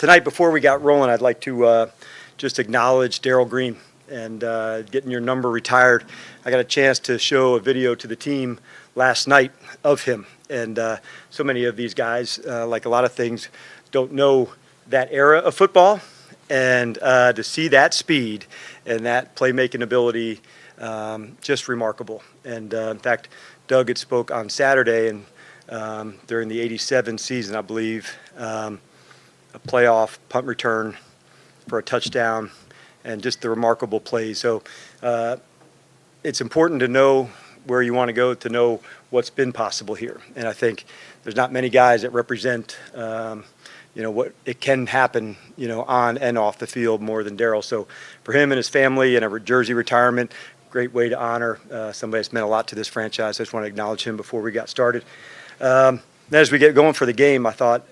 Tonight, before we got rolling, I'd like to just acknowledge Darryl Green and getting your number retired. I got a chance to show a video to the team last night of him, and so many of these guys, like a lot of things, don't know that era of football, and to see that speed and that playmaking ability, just remarkable. And in fact, Doug had spoke on Saturday, and during the '87 season, I believe, a playoff punt return for a touchdown, and just the remarkable plays. So it's important to know where you want to go to know what's been possible here. And I think there's not many guys that represent, what it can happen, on and off the field more than Darryl. So for him and his family and a jersey retirement, great way to honor somebody that's meant a lot to this franchise. I just want to acknowledge him before we got started. Then as we get going for the game, I thought,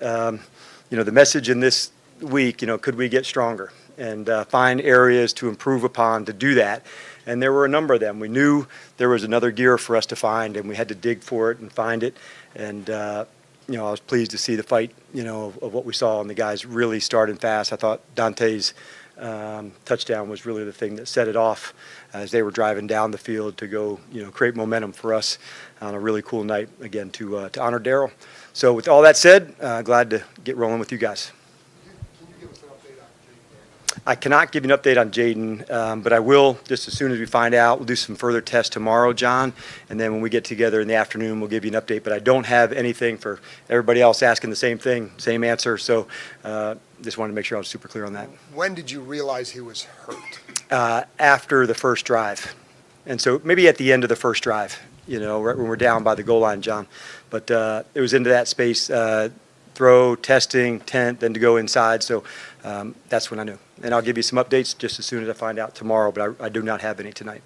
the message in this week, could we get stronger and find areas to improve upon to do that? And there were a number of them. We knew there was another gear for us to find, and we had to dig for it and find it. And, I was pleased to see the fight, of what we saw, and the guys really starting fast. I thought Dante's touchdown was really the thing that set it off as they were driving down the field to go, create momentum for us on a really cool night, again, to honor Darryl. So with all that said, glad to get rolling with you guys. Can you give us an update on Jayden? I cannot give you an update on Jayden, but I will just as soon as we find out. We'll do some further tests tomorrow, John, and then when we get together in the afternoon, we'll give you an update. But I don't have anything for everybody else asking the same thing, same answer. So just wanted to make sure I was super clear on that. When did you realize he was hurt? After the first drive. And so maybe at the end of the first drive, right when we're down by the goal line, John. But it was into that space, throw, testing, tent, then to go inside. So that's when I knew. And I'll give you some updates just as soon as I find out tomorrow, but I do not have any tonight.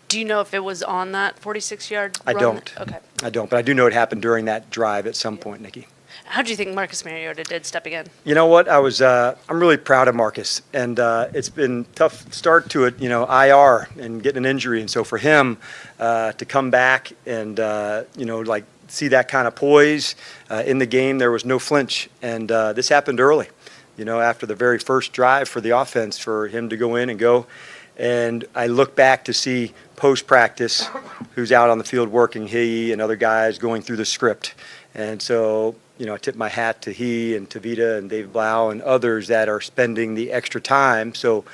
Do you know if it was on that 46-yard run? I don't. Okay. I don't, but I do know it happened during that drive at some point, Nikki. How do you think Marcus Mariota did stepping in? You know what? I'm really proud of Marcus, and it's been tough start to it, IR and getting an injury. And so for him to come back and, see that kind of poise in the game, there was no flinch. And this happened early, after the very first drive for the offense, for him to go in and go. And I look back to see post-practice who's out on the field working, he and other guys going through the script. And so, I tip my hat to he and Tavita and Dave Blau and others that are spending the extra time. So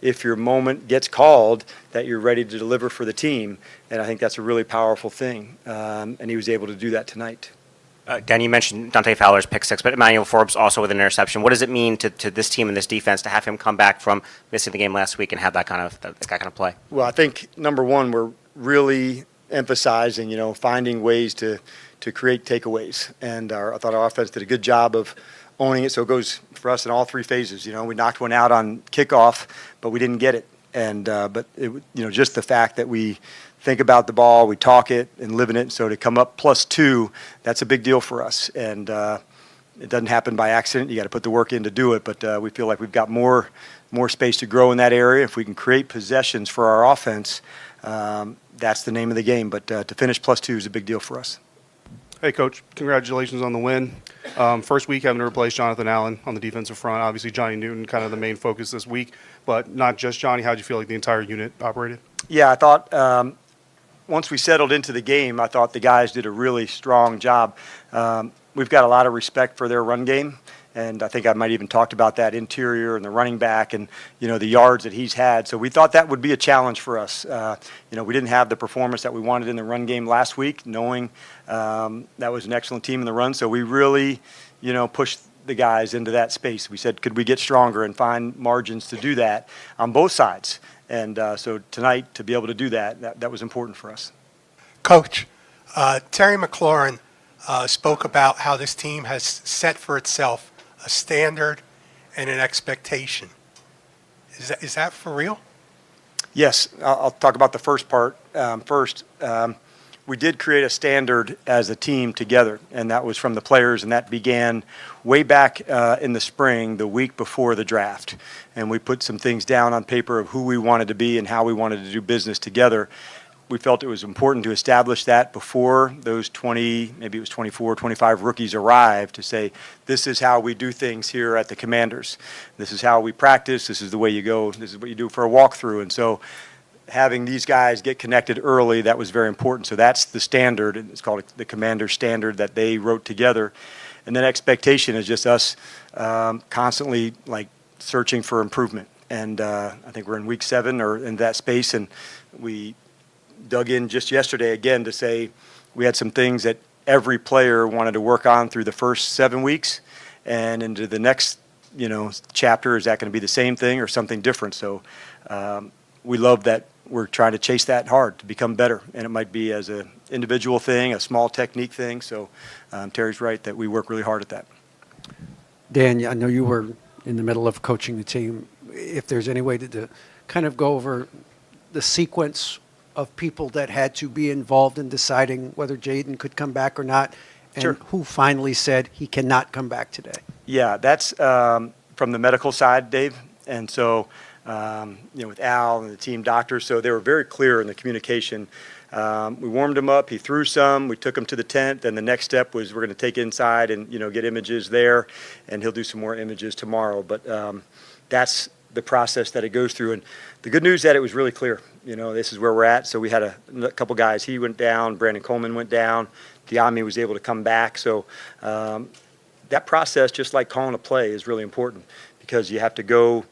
if your moment gets called, that you're ready to deliver for the team. And I think that's a really powerful thing. And he was able to do that tonight. Dan, you mentioned Dante Fowler's pick six, but Emmanuel Forbes also with an interception. What does it mean to this team and this defense to have him come back from missing the game last week and have that kind of play? Well, I think, number one, we're really emphasizing, finding ways to create takeaways. And I thought our offense did a good job of owning it. So it goes for us in all three phases. We knocked one out on kickoff, but we didn't get it. And but it, just the fact that we think about the ball, we talk it and live in it. So to come up +2, that's a big deal for us. And it doesn't happen by accident. You got to put the work in to do it. But we feel like we've got more space to grow in that area. If we can create possessions for our offense, that's the name of the game. But to finish +2 is a big deal for us. Hey, Coach. Congratulations on the win. First week having to replace Jonathan Allen on the defensive front. Obviously, Johnny Newton kind of the main focus this week, but not just Johnny. How did you feel like the entire unit operated? Yeah, I thought once we settled into the game, I thought the guys did a really strong job. We've got a lot of respect for their run game, and I think I might even talked about that interior and the running back and, the yards that he's had. So we thought that would be a challenge for us. We didn't have the performance that we wanted in the run game last week, knowing that was an excellent team in the run. So we really, pushed the guys into that space. We said, could we get stronger and find margins to do that on both sides? And so tonight, to be able to do that was important for us. Coach, Terry McLaurin spoke about how this team has set for itself a standard and an expectation. Is that for real? Yes, I'll talk about the first part first. We did create a standard as a team together, and that was from the players, and that began way back in the spring, the week before the draft. And we put some things down on paper of who we wanted to be and how we wanted to do business together. we felt it was important to establish that before those 20, maybe it was 24, 25 rookies arrived, to say, this is how we do things here at the Commanders. This is how we practice. This is the way you go. This is what you do for a walkthrough. And so having these guys get connected early, that was very important. So that's the standard. It's called the Commander Standard that they wrote together. And then expectation is just us constantly like searching for improvement. And I think we're in week 7 or in that space, and we dug in just yesterday again to say we had some things that every player wanted to work on through the first 7 weeks, and into the next, chapter. Is that going to be the same thing or something different? So we love that we're trying to chase that hard to become better, and it might be as an individual thing, a small technique thing. So Terry's right that we work really hard at that. Dan, I know you were in the middle of coaching the team. If there's any way to kind of go over the sequence of people that had to be involved in deciding whether Jayden could come back or not, and Sure. who finally said he cannot come back today. Yeah, that's from the medical side, Dave. And so, with Al and the team doctors, so they were very clear in the communication. We warmed him up. He threw some. We took him to the tent. Then the next step was we're going to take inside and, get images there, and he'll do some more images tomorrow. But that's the process that it goes through. And the good news is that it was really clear. This is where we're at. So we had a couple guys. He went down. Brandon Coleman went down. Diami was able to come back. So that process, just like calling a play, is really important because you have to go,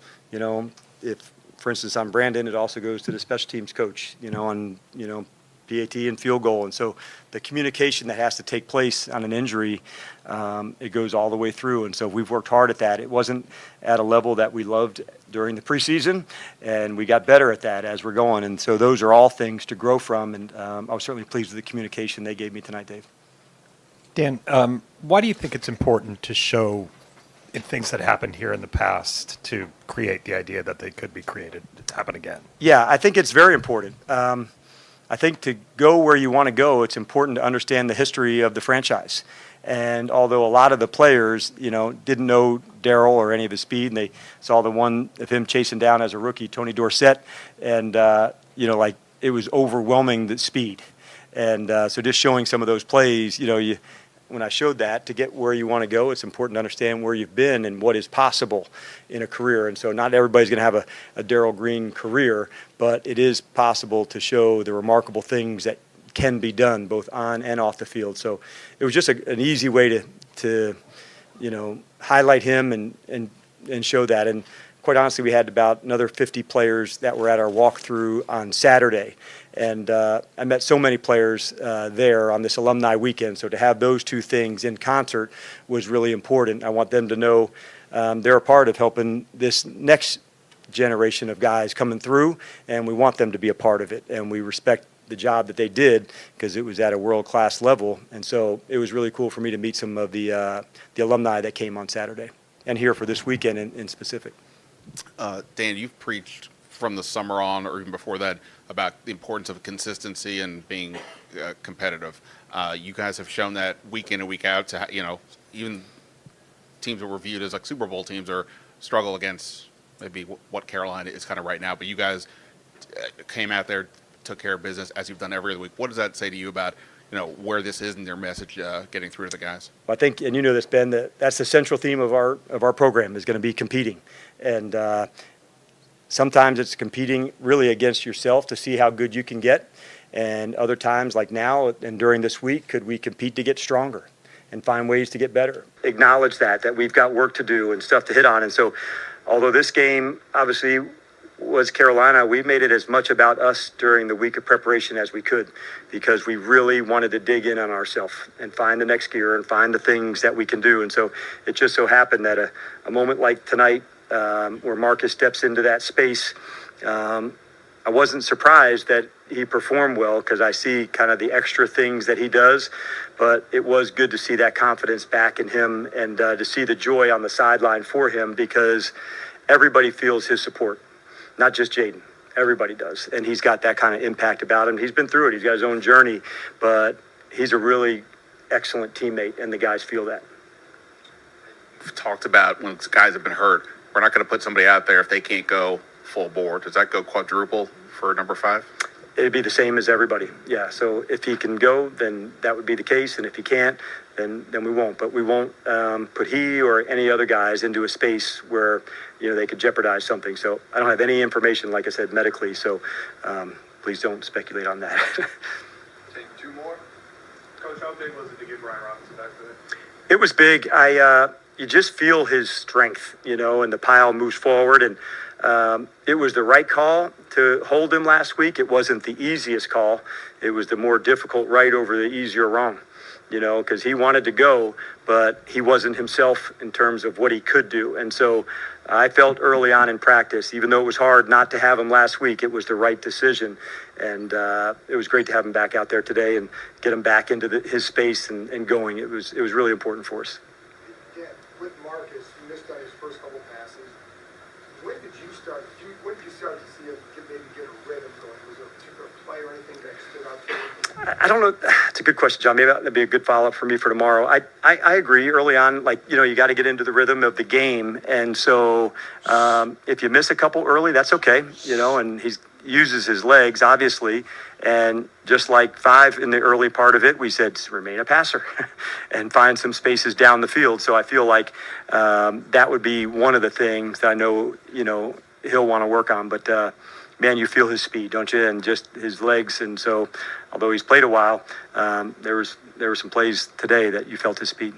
if, for instance, on Brandon, it also goes to the special teams coach, on, PAT and field goal. And so the communication that has to take place on an injury, it goes all the way through. And so we've worked hard at that. It wasn't at a level that we loved during the preseason, and we got better at that as we're going. And so those are all things to grow from. And I was certainly pleased with the communication they gave me tonight, Dave. Dan, why do you think it's important to show in things that happened here in the past to create the idea that they could be created to happen again? Yeah, I think it's very important. I think to go where you want to go, it's important to understand the history of the franchise. And although a lot of the players, didn't know Darryl or any of his speed, and they saw the one of him chasing down as a rookie, Tony Dorsett, and, it was overwhelming the speed. And so just showing some of those plays, when I showed that, to get where you want to go, it's important to understand where you've been and what is possible in a career. And so not everybody's going to have a Darryl Green career, but it is possible to show the remarkable things that can be done both on and off the field. So it was just an easy way to highlight him and show that. And quite honestly, we had about another 50 players that were at our walkthrough on Saturday. And I met so many players there on this alumni weekend. So to have those two things in concert was really important. I want them to know they're a part of helping this next generation of guys coming through, and we want them to be a part of it. And we respect the job that they did because it was at a world-class level. And so it was really cool for me to meet some of the alumni that came on Saturday and here for this weekend in specific. Dan, you've preached from the summer on, or even before that, about the importance of consistency and being competitive. You guys have shown that week in and week out. To even teams that were viewed as like Super Bowl teams or struggle against maybe what Carolina is kind of right now. But you guys came out there, took care of business as you've done every other week. What does that say to you about where this is and their message getting through to the guys? Well, I think, and you know this, Ben, that's the central theme of our program is going to be competing. And sometimes it's competing really against yourself to see how good you can get. And other times, like now and during this week, could we compete to get stronger and find ways to get better? Acknowledge that we've got work to do and stuff to hit on. And so although this game obviously was Carolina, we made it as much about us during the week of preparation as we could because we really wanted to dig in on ourselves and find the next gear and find the things that we can do. And so it just so happened that a moment like tonight, where Marcus steps into that space, I wasn't surprised that he performed well because I see kind of the extra things that he does, but it was good to see that confidence back in him and to see the joy on the sideline for him because everybody feels his support, not just Jayden. Everybody does, and he's got that kind of impact about him. He's been through it. He's got his own journey, but he's a really excellent teammate, and the guys feel that. We've talked about when guys have been hurt, we're not going to put somebody out there if they can't go full board. Does that go quadruple for number 5? It'd be the same as everybody. Yeah. So if he can go, then that would be the case. And if he can't, then we won't. But we won't put he or any other guys into a space where, they could jeopardize something. So I don't have any information, like I said, medically. So please don't speculate on that. Take two more. Coach, how big was it to get Brian Robinson back today? It was big. You just feel his strength, and the pile moves forward. And it was the right call to hold him last week. It wasn't the easiest call. It was the more difficult right over the easier wrong, because he wanted to go, but he wasn't himself in terms of what he could do. And so I felt early on in practice, even though it was hard not to have him last week, it was the right decision. And it was great to have him back out there today and get him back into his space and going. It was really important for us. Yeah, with Marcus, he missed on his first couple passes. When did you start to see him maybe get a rhythm going? Was there a particular play or anything that stood out to you? I don't know. It's a good question, John. Maybe that'd be a good follow-up for me for tomorrow. I agree early on, you got to get into the rhythm of the game. And so if you miss a couple early, that's okay, and he uses his legs, obviously. And just like 5 in the early part of it, we said, remain a passer and find some spaces down the field. So I feel like that would be one of the things that I know, he'll want to work on. But, man, you feel his speed, don't you? And just his legs. And so although he's played a while, there were some plays today that you felt his speed.